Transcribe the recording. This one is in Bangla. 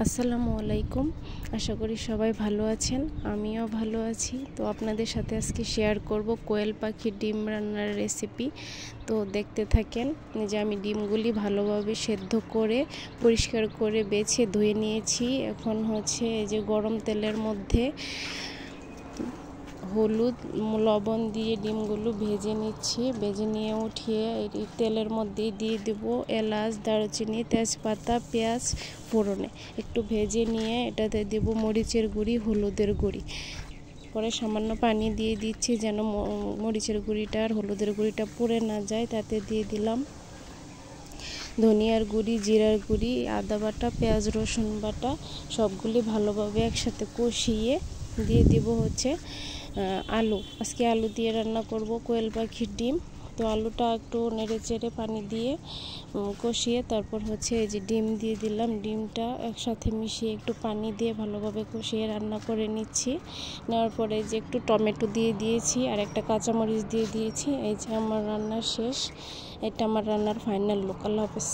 আসসালামু আলাইকুম। আশা করি সবাই ভালো আছেন, আমিও ভালো আছি। তো আপনাদের সাথে আজকে শেয়ার করব কোয়েল পাখির ডিম রান্নার রেসিপি। তো দেখতে থাকেন। যে আমি ডিমগুলি ভালোভাবে সেদ্ধ করে পরিষ্কার করে বেছে ধুয়ে নিয়েছি। এখন হচ্ছে এই যে গরম তেলের মধ্যে হলুদ লবণ দিয়ে ডিমগুলো ভেজে নিচ্ছি। ভেজে নিয়ে উঠিয়ে এই তেলের মধ্যে দিয়ে দেব এলাচ, দারুচিনি, তেজপাতা, পেঁয়াজ ফোড়নে একটু ভেজে নিয়ে এটাতে দেব মরিচের গুঁড়ি, হলুদের গুঁড়ি। পরে সামান্য পানি দিয়ে দিচ্ছি যেন মরিচের গুঁড়িটা আর হলুদের গুঁড়িটা পুড়ে না যায়। তাতে দিয়ে দিলাম ধনিয়ার গুঁড়ি, জিরার গুঁড়ি, আদা বাটা, পেঁয়াজ রসুন বাটা, সবগুলি ভালোভাবে একসাথে কষিয়ে দিয়ে দিব হচ্ছে আলু। আজকে আলু দিয়ে রান্না করব কোয়েল পাখির ডিম। তো আলুটা একটু নেড়ে চেড়ে পানি দিয়ে কষিয়ে তারপর হচ্ছে এই যে ডিম দিয়ে দিলাম। ডিমটা একসাথে মিশিয়ে একটু পানি দিয়ে ভালোভাবে কষিয়ে রান্না করে নিচ্ছি। নেওয়ার পরে যে একটু টমেটো দিয়ে দিয়েছি আর একটা কাঁচামরিচ দিয়ে দিয়েছি। এই যে আমার রান্না শেষ। এটা আমার রান্নার ফাইনাল লুক। আল্লাহ হাফেজ।